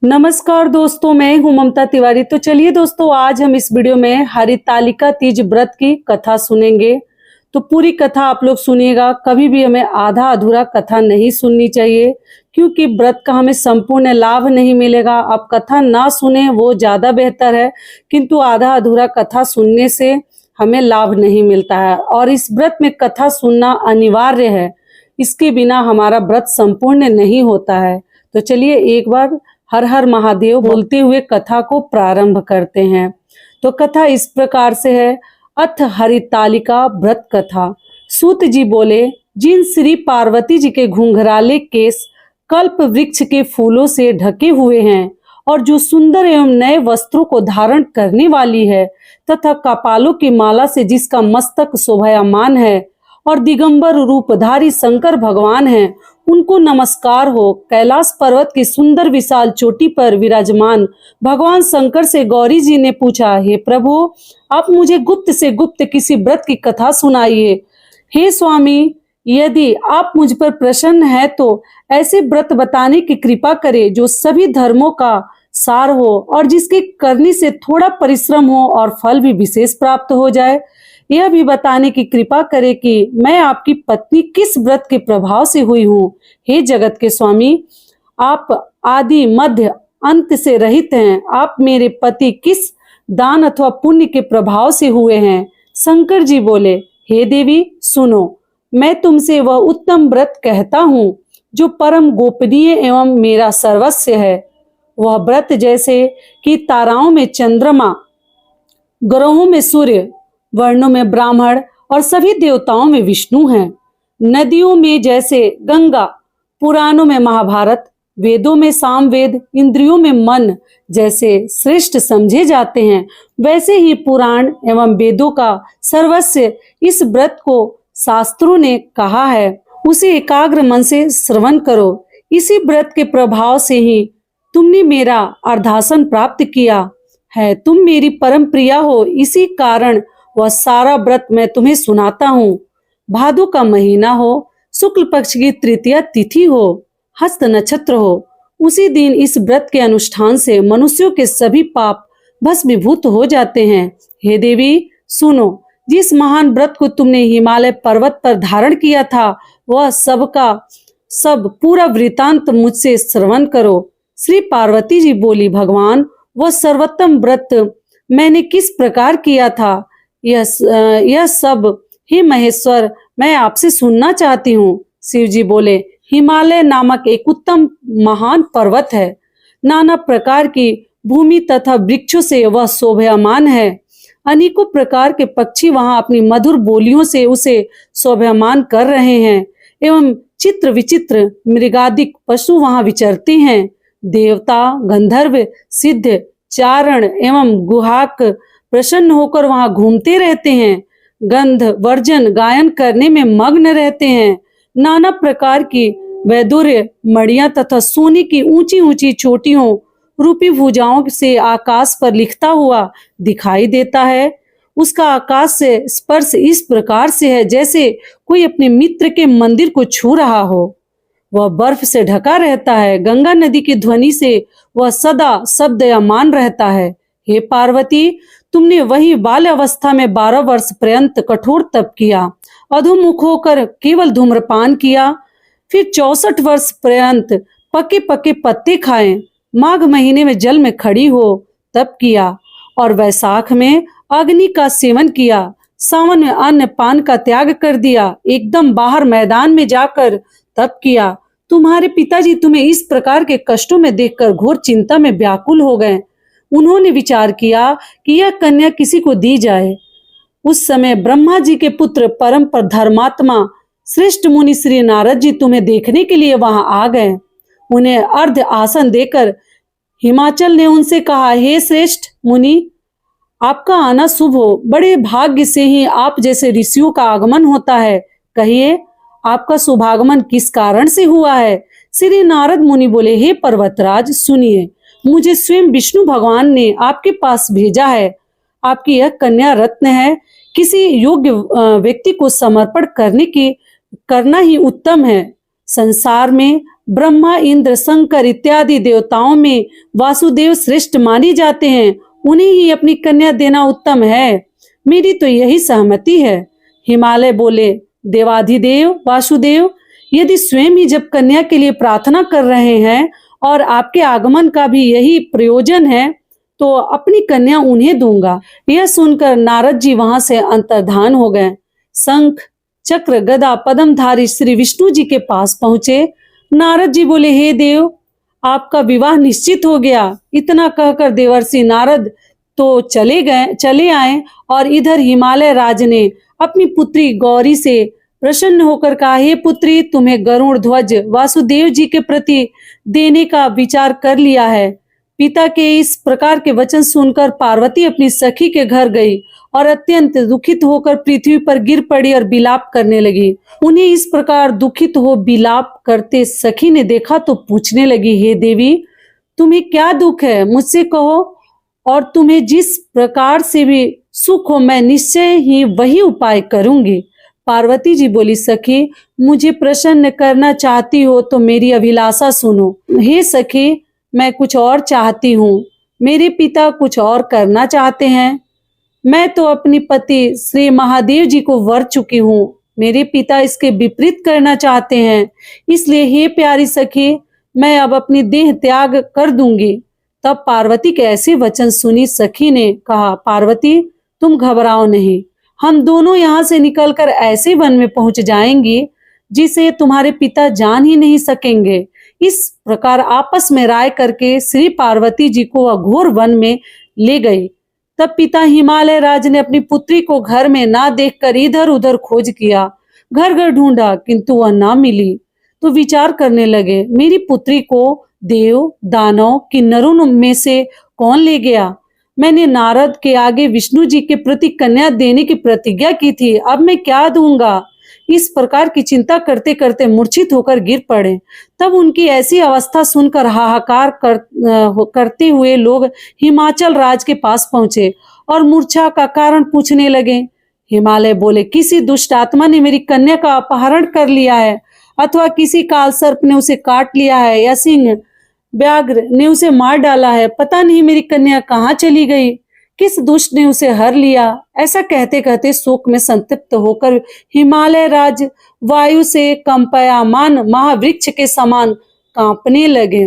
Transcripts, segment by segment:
नमस्कार दोस्तों, मैं हूं ममता तिवारी। तो चलिए दोस्तों, आज हम इस वीडियो में हरितालिका तीज व्रत की कथा सुनेंगे। तो पूरी कथा आप लोग सुनिएगा। कभी भी हमें आधा अधूरा कथा नहीं सुननी चाहिए, क्योंकि व्रत का हमें संपूर्ण लाभ नहीं मिलेगा। आप कथा ना सुने वो ज्यादा बेहतर है, किंतु आधा अधूरा कथा सुनने से हमें लाभ नहीं मिलता है। और इस व्रत में कथा सुनना अनिवार्य है, इसके बिना हमारा व्रत संपूर्ण नहीं होता है। तो चलिए एक बार हर हर महादेव बोलते हुए कथा को प्रारंभ करते हैं। तो कथा इस प्रकार से है। अथ हरितालिका व्रत कथा। सूत जी बोले, जिन श्री पार्वती जी के घुंघराले केस कल्प वृक्ष के फूलों से ढके हुए हैं और जो सुंदर एवं नए वस्त्रों को धारण करने वाली है तथा कपालों की माला से जिसका मस्तक शोभायमान है और दिगंबर रूपधारी शंकर भगवान हैं, उनको नमस्कार हो। कैलाश पर्वत की सुंदर विशाल चोटी पर विराजमान भगवान शंकर से गौरी जी ने पूछा, हे प्रभु, आप मुझे गुप्त से गुप्त किसी व्रत की कथा सुनाइए। हे स्वामी, यदि आप मुझ पर प्रसन्न है तो ऐसे व्रत बताने की कृपा करें जो सभी धर्मों का सार हो और जिसके करने से थोड़ा परिश्रम हो और फल भी विशेष प्राप्त हो जाए। यह भी बताने की कृपा करे कि मैं आपकी पत्नी किस व्रत के प्रभाव से हुई हूँ। हे जगत के स्वामी, आप आदि मध्य अंत से रहित हैं। आप मेरे पति किस दान अथवा पुण्य के प्रभाव से हुए हैं। शंकर जी बोले, हे देवी सुनो, मैं तुमसे वह उत्तम व्रत कहता हूँ जो परम गोपनीय एवं मेरा सर्वस्व है। वह व्रत जैसे कि ताराओं में चंद्रमा, ग्रहों में सूर्य, वर्णों में ब्राह्मण और सभी देवताओं में विष्णु हैं। नदियों में जैसे गंगा, पुराणों में महाभारत, वेदों में सामवेद, इंद्रियों में मन जैसे श्रेष्ठ समझे जाते हैं, वैसे ही पुराण एवं वेदों का सर्वस्व इस व्रत को शास्त्रों ने कहा है। उसे एकाग्र मन से श्रवण करो। इसी व्रत के प्रभाव से ही तुमने मेरा अर्धासन प्राप्त किया है। तुम मेरी परम प्रिया हो, इसी कारण वह सारा व्रत मैं तुम्हें सुनाता हूँ। भादो का महीना हो, शुक्ल पक्ष की तृतीया तिथि हो, हस्त नक्षत्र हो, उसी दिन इस व्रत के अनुष्ठान से मनुष्यों के सभी पाप भस्मीभूत हो जाते हैं। हे देवी सुनो, जिस महान व्रत को तुमने हिमालय पर्वत पर धारण किया था, वह सबका सब पूरा वृतांत मुझसे श्रवण करो। श्री पार्वती जी बोली, भगवान, वह सर्वोत्तम व्रत मैंने किस प्रकार किया था, यह सब हे महेश्वर मैं आपसे सुनना चाहती हूँ। शिव जी बोले, हिमालय नामक एक उत्तम महान पर्वत है। नाना प्रकार की भूमि तथा वृक्षों से वह शोभायमान है। अनेकों प्रकार के पक्षी वहां अपनी मधुर बोलियों से उसे शोभायमान कर रहे हैं एवं चित्र विचित्र मृगादिक पशु वहां विचरते हैं। देवता, गंधर्व, सिद्ध, चारण एवं गुहाक प्रसन्न होकर वहां घूमते रहते हैं। गंध वर्जन गायन करने में मग्न रहते हैं। नाना प्रकार की वैदुर्य मणियां तथा सोने की ऊंची ऊंची चोटियों रूपी भुजाओं से आकाश पर लिखता हुआ दिखाई देता है। उसका आकाश से स्पर्श इस प्रकार से है जैसे कोई अपने मित्र के मंदिर को छू रहा हो। वह बर्फ से ढका रहता है। गंगा नदी की ध्वनि से वह सदा शब्दयमान रहता है। हे पार्वती, तुमने वही बाल अवस्था में 12 वर्ष पर्यंत कठोर तप किया, अधोमुख होकर केवल धूम्रपान किया, फिर 64 वर्ष पर्यंत पके पके पत्ते खाए, माघ महीने में जल में खड़ी हो तप किया और वैशाख में अग्नि का सेवन किया, सावन में अन्न पान का त्याग कर दिया, एकदम बाहर मैदान में जाकर तप किया। तुम्हारे पिताजी तुम्हें इस प्रकार के कष्टों में देखकर घोर चिंता में व्याकुल हो गए। उन्होंने विचार किया कि यह कन्या किसी को दी जाए। उस समय ब्रह्मा जी के पुत्र परम पर धर्मात्मा श्रेष्ठ मुनि श्री नारद जी तुम्हें देखने के लिए वहां आ गए। उन्हें अर्ध आसन देकर हिमाचल ने उनसे कहा, हे श्रेष्ठ मुनि, आपका आना शुभ हो। बड़े भाग्य से ही आप जैसे ऋषियों का आगमन होता है। कहिए, आपका शुभागमन किस कारण से हुआ है। श्री नारद मुनि बोले, हे पर्वतराज सुनिए, मुझे स्वयं विष्णु भगवान ने आपके पास भेजा है। आपकी यह कन्या रत्न है। किसी योग्य व्यक्ति को समर्पण करना ही उत्तम है। संसार में ब्रह्मा, इंद्र, शंकर इत्यादि देवताओं में वासुदेव श्रेष्ठ माने जाते हैं, उन्हें ही अपनी कन्या देना उत्तम है। मेरी तो यही सहमति है। हिमालय बोले, देवाधिदेव वासुदेव, यदि स्वयं ही जब कन्या के लिए प्रार्थना कर रहे हैं और आपके आगमन का भी यही प्रयोजन है, तो अपनी कन्या उन्हें दूंगा। यह सुनकर नारद जी वहां से अंतर्धान हो गए। शंख, चक्र, गदा, पद्मधारी श्री विष्णु जी के पास पहुंचे। नारद जी बोले, हे देव, आपका विवाह निश्चित हो गया। इतना कहकर देवर्षि नारद तो चले आए और इधर हिमालय राज ने अपनी पुत्री गौरी से प्रसन्न होकर कहा, हे पुत्री, तुम्हें गरुड़ ध्वज वासुदेव जी के प्रति देने का विचार कर लिया है। पिता के इस प्रकार के वचन सुनकर पार्वती अपनी सखी के घर गई और अत्यंत दुखित होकर पृथ्वी पर गिर पड़ी और विलाप करने लगी। उन्हें इस प्रकार दुखित हो विलाप करते सखी ने देखा तो पूछने लगी, हे देवी, तुम्हें क्या दुख है, मुझसे कहो, और तुम्हें जिस प्रकार से भी सुख हो मैं निश्चय ही वही उपाय करूंगी। पार्वती जी बोली, सखी, मुझे प्रसन्न करना चाहती हो तो मेरी अभिलाषा सुनो। हे सखी, मैं कुछ और चाहती हूँ, मेरे पिता कुछ और करना चाहते हैं। मैं तो अपनी पति श्री महादेव जी को वर चुकी हूँ, मेरे पिता इसके विपरीत करना चाहते हैं, इसलिए हे प्यारी सखी, मैं अब अपनी देह त्याग कर दूंगी। तब पार्वती के ऐसे वचन सुनी सखी ने कहा, पार्वती, तुम घबराओ नहीं, हम दोनों यहाँ से निकलकर ऐसे वन में पहुंच जाएंगी जिसे तुम्हारे पिता जान ही नहीं सकेंगे। इस प्रकार आपस में राय करके श्री पार्वती जी को वह घोर वन में ले गई। तब पिता हिमालय राज ने अपनी पुत्री को घर में ना देखकर इधर उधर खोज किया, घर घर ढूंढा, किंतु वह ना मिली। तो विचार करने लगे, मेरी पुत्री को देव, दानव, किन्नरों में से कौन ले गया? मैंने नारद के आगे विष्णु जी के प्रति कन्या देने की प्रतिज्ञा की थी, अब मैं क्या दूंगा? इस प्रकार की चिंता करते करते मूर्छित होकर गिर पड़े। तब उनकी ऐसी अवस्था सुनकर हाहाकार करते हुए लोग हिमाचल राज के पास पहुंचे और मूर्छा का कारण पूछने लगे। हिमालय बोले, किसी दुष्ट आत्मा ने मेरी कन्या का अपहरण कर लिया है, अथवा किसी काल सर्प ने उसे काट लिया है, या सिंह व्याघ्र ने उसे मार डाला है। पता नहीं मेरी कन्या कहाँ चली गई, किस दुष्ट ने उसे हर लिया। ऐसा कहते कहते शोक में संतप्त होकर हिमालय राज वायु से कंपायमान महावृक्ष के समान कांपने लगे।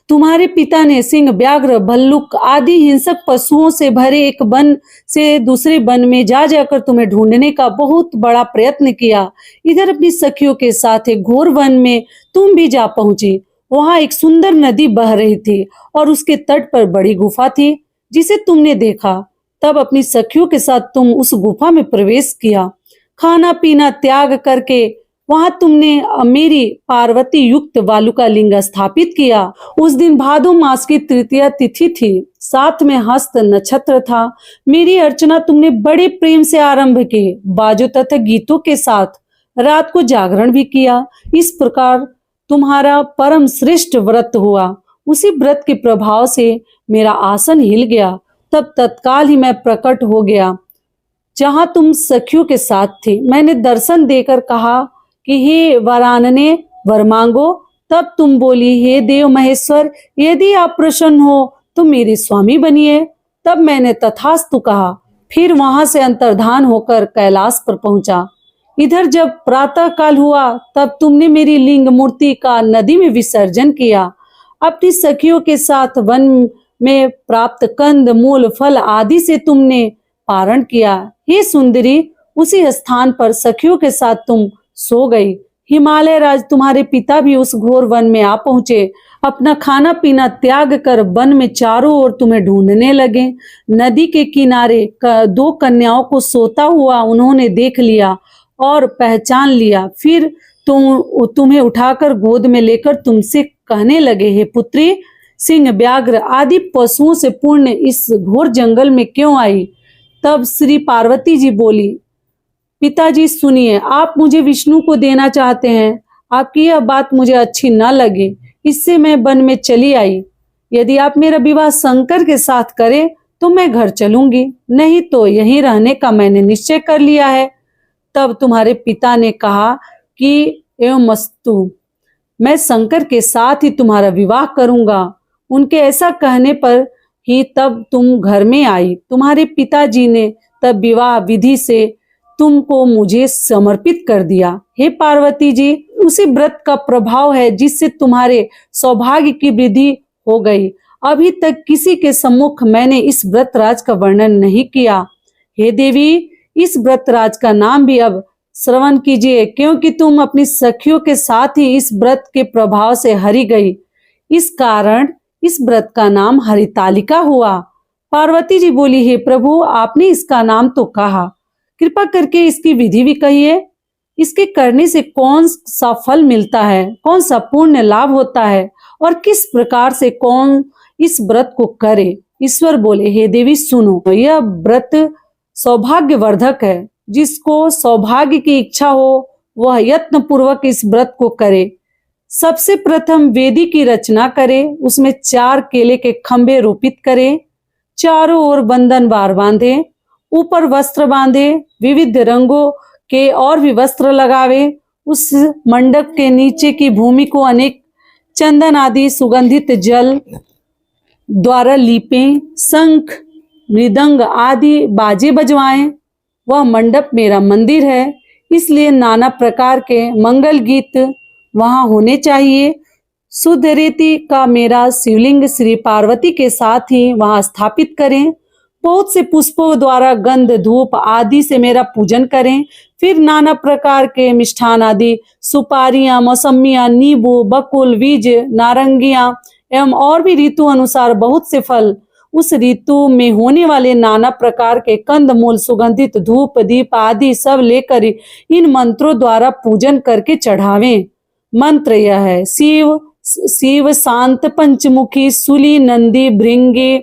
तुम्हारे पिता ने सिंह, व्याघ्र, भल्लुक आदि हिंसक पशुओं से भरे एक वन से दूसरे वन में जा जाकर तुम्हें ढूंढने का बहुत बड़ा प्रयत्न किया। इधर अपनी सखियों के साथ एक घोर वन में तुम भी जा पहुंची। वहां एक सुंदर नदी बह रही थी और उसके तट पर बड़ी गुफा थी जिसे तुमने देखा। तब अपनी सखियों के साथ तुम उस गुफा में प्रवेश किया। खाना पीना त्याग करके वहां तुमने मेरी पार्वती युक्त बालुका लिंग स्थापित किया। उस दिन भादो मास की तृतीया तिथि थी, साथ में हस्त नक्षत्र था। मेरी अर्चना तुमने बड़े प्रेम से आरंभ की, बाजों तथा गीतों के साथ रात को जागरण भी किया। इस प्रकार तुम्हारा परम श्रेष्ठ व्रत हुआ। उसी व्रत के प्रभाव से मेरा आसन हिल गया। तब तत्काल ही मैं प्रकट हो गया जहां तुम सखियों के साथ थे। मैंने दर्शन देकर कहा कि हे वरानने, वर मांगो। तब तुम बोली, हे देव महेश्वर, यदि आप प्रसन्न हो तो मेरे स्वामी बनिए। तब मैंने तथास्तु कहा। फिर वहां से अंतर्धान होकर कैलाश पर पहुंचा। इधर जब प्रातः काल हुआ तब तुमने मेरी लिंग मूर्ति का नदी में विसर्जन किया। अपनी सखियों के साथ वन में प्राप्त कंद, मूल, फल आदि से तुमने पारण किया। हे सुंदरी, उसी स्थान पर सखियों के साथ तुम सो गई। हिमालय राज तुम्हारे पिता भी उस घोर वन में आ पहुंचे। अपना खाना पीना त्याग कर वन में चारों ओर तुम्हें ढूंढने लगे। नदी के किनारे दो कन्याओं को सोता हुआ उन्होंने देख लिया और पहचान लिया। फिर तुम्हें उठाकर गोद में लेकर तुमसे कहने लगे, हे पुत्री, सिंह, व्याघ्र आदि पशुओं से पूर्ण इस घोर जंगल में क्यों आई? तब श्री पार्वती जी बोली, पिताजी सुनिए, आप मुझे विष्णु को देना चाहते हैं। आपकी यह बात मुझे अच्छी न लगी, इससे मैं वन में चली आई। यदि आप मेरा विवाह शंकर के साथ करें तो मैं घर चलूंगी, नहीं तो यहीं रहने का मैंने निश्चय कर लिया है। तब तुम्हारे पिता ने कहा कि एवं मस्तु, मैं शंकर के साथ ही तुम्हारा विवाह करूंगा। उनके ऐसा कहने पर ही तब तुम घर में आई। तुम्हारे पिताजी ने तब विवाह विधि से तुमको मुझे समर्पित कर दिया। हे पार्वती जी, उसी व्रत का प्रभाव है जिससे तुम्हारे सौभाग्य की वृद्धि हो गई। अभी तक किसी के सम्मुख मैंने इस व्रतराज का वर्णन नहीं किया। हे देवी, इस व्रतराज का नाम भी अब श्रवण कीजिए, क्योंकि तुम अपनी सखियों के साथ ही इस व्रत के प्रभाव से हरि गई। इस कारण इस व्रत का नाम हरितालिका हुआ। पार्वती जी बोली, हे प्रभु, आपने इसका नाम तो कहा, कृपा करके इसकी विधि भी कहिए। इसके करने से कौन सा फल मिलता है, कौन सा पुण्य लाभ होता है और किस प्रकार से कौन इस व्रत को करे। ईश्वर बोले, हे देवी सुनो, यह व्रत सौभाग्यवर्धक है। जिसको सौभाग्य की इच्छा हो वह यत्न पूर्वक इस व्रत को करे। सबसे प्रथम वेदी की रचना करे, उसमें 4 केले के खंभे रोपित करे, चारों ओर बंधन बार बांधे, ऊपर वस्त्र बांधे, विविध रंगों के और भी वस्त्र लगावे। उस मंडप के नीचे की भूमि को अनेक चंदन आदि सुगंधित जल द्वारा लीपें, शंख मृदंग आदि बाजे बजवाएं। वह मंडप मेरा मंदिर है, इसलिए नाना प्रकार के मंगल गीत वहां होने चाहिए। शुद्ध रीति का मेरा शिवलिंग श्री पार्वती के साथ ही वहां स्थापित करें। बहुत से पुष्पों द्वारा गंध धूप आदि से मेरा पूजन करें। फिर नाना प्रकार के मिष्ठान आदि, सुपारियां, मौसमियां, नींबू, बकुल, बीज, नारंगियां एवं और भी ऋतु अनुसार बहुत से फल, उस ऋतु में होने वाले नाना प्रकार के कंद मूल, सुगंधित धूप दीप आदि सब लेकर इन मंत्रों द्वारा पूजन करके चढ़ावें। मंत्र यह है, शिव शिव शांत पंचमुखी सूली नंदी भृंगी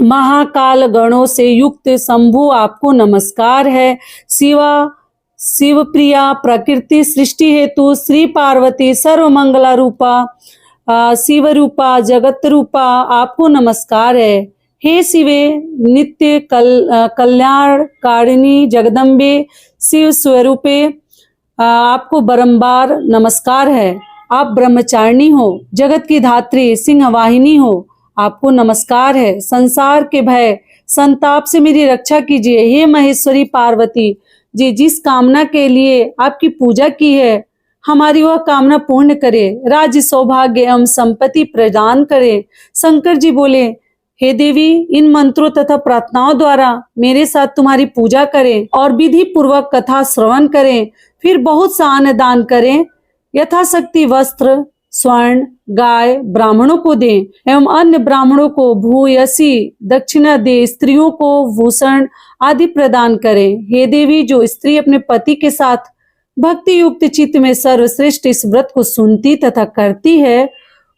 महाकाल गणों से युक्त शंभु आपको नमस्कार है। शिवा शिव प्रिया प्रकृति सृष्टि हेतु श्री पार्वती सर्वमंगला रूपा शिव रूपा जगत रूपा आपको नमस्कार है। हे शिवे नित्य कल्याणकारिणी जगदम्बे शिव स्वरूपे आपको बारंबार नमस्कार है। आप ब्रह्मचारिणी हो, जगत की धात्री सिंहवाहिनी हो, आपको नमस्कार है। संसार के भय संताप से मेरी रक्षा कीजिए। हे महेश्वरी पार्वती जी, जिस कामना के लिए आपकी पूजा की है हमारी वह कामना पूर्ण करे, राज्य सौभाग्य एवं संपत्ति प्रदान करे। शंकर जी बोले, हे देवी, इन मंत्रों तथा प्रार्थनाओं द्वारा मेरे साथ तुम्हारी पूजा करें और विधि पूर्वक कथा श्रवण करें। फिर बहुत सा अन्न दान करें, यथाशक्ति वस्त्र स्वर्ण गाय ब्राह्मणों को दें एवं अन्य ब्राह्मणों को भूयसी दक्षिणा दे, स्त्रियों को भूषण आदि प्रदान करें। हे देवी, जो स्त्री अपने पति के साथ भक्ति युक्त चित्त में सर्वश्रेष्ठ इस व्रत को सुनती तथा करती है,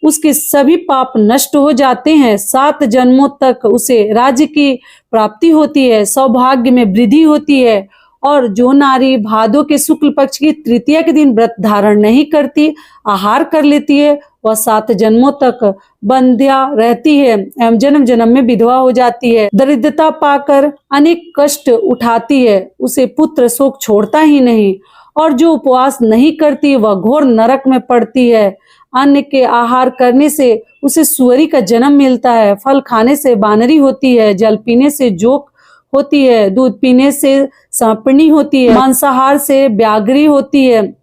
उसके सभी पाप नष्ट हो जाते हैं। 7 जन्मों तक उसे राज्य की प्राप्ति होती है, सौभाग्य में वृद्धि होती है। और जो नारी भादों के शुक्ल पक्ष की तृतीया के दिन व्रत धारण नहीं करती, आहार कर लेती है, वह 7 जन्मों तक बंध्या रहती है एवं जन्म जन्म में विधवा हो जाती है। दरिद्रता पाकर अनेक कष्ट उठाती है, उसे पुत्र शोक छोड़ता ही नहीं। और जो उपवास नहीं करती वह घोर नरक में पड़ती है। अन्न के आहार करने से उसे सुअरी का जन्म मिलता है, फल खाने से बानरी होती है, जल पीने से जोक होती है, दूध पीने से सांपनी होती है, मांसाहार से व्याघ्री होती है,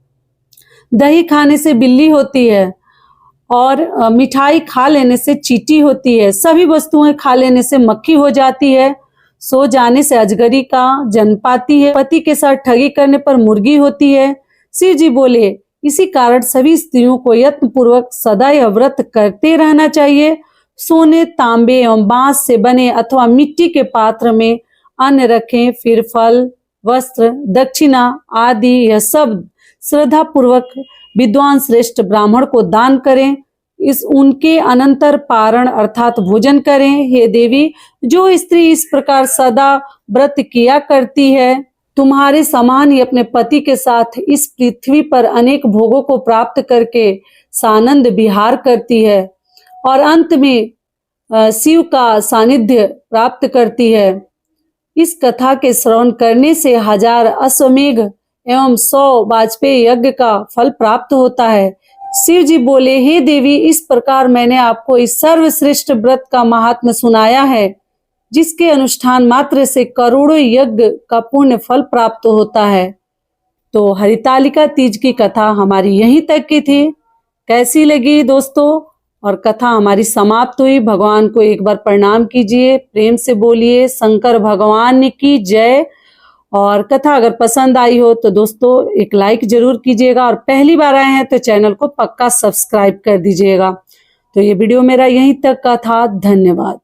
दही खाने से बिल्ली होती है और मिठाई खा लेने से चींटी होती है। सभी वस्तुएं खा लेने से मक्खी हो जाती है, सो जाने से अजगरी का जन्म पाती है, पति के साथ ठगी करने पर मुर्गी होती है। शिव जी बोले, इसी कारण सभी स्त्रियों को यत्न पूर्वक सदा यह व्रत करते रहना चाहिए। सोने तांबे एवं बांस से बने अथवा मिट्टी के पात्र में अन्न रखें, फिर फल वस्त्र दक्षिणा आदि यह सब श्रद्धा पूर्वक विद्वान श्रेष्ठ ब्राह्मण को दान करें। इस उनके अनंतर पारण अर्थात भोजन करें। हे देवी, जो स्त्री इस प्रकार सदा व्रत किया करती है, तुम्हारे समान ही अपने पति के साथ इस पृथ्वी पर अनेक भोगों को प्राप्त करके सानंद विहार करती है और अंत में शिव का सानिध्य प्राप्त करती है। इस कथा के श्रवण करने से 1000 अश्वमेघ एवं 100 वाजपेयी यज्ञ का फल प्राप्त होता है। शिव जी बोले, हे देवी, इस प्रकार मैंने आपको इस सर्वश्रेष्ठ व्रत का महात्म्य सुनाया है, जिसके अनुष्ठान मात्र से करोड़ों यज्ञ का पुण्य फल प्राप्त होता है। तो हरितालिका तीज की कथा हमारी यहीं तक की थी। कैसी लगी दोस्तों? और कथा हमारी समाप्त हुई। भगवान को एक बार प्रणाम कीजिए, प्रेम से बोलिए शंकर भगवान की जय। और कथा अगर पसंद आई हो तो दोस्तों एक लाइक जरूर कीजिएगा, और पहली बार आए हैं तो चैनल को पक्का सब्सक्राइब कर दीजिएगा। तो ये वीडियो मेरा यहीं तक का था। धन्यवाद।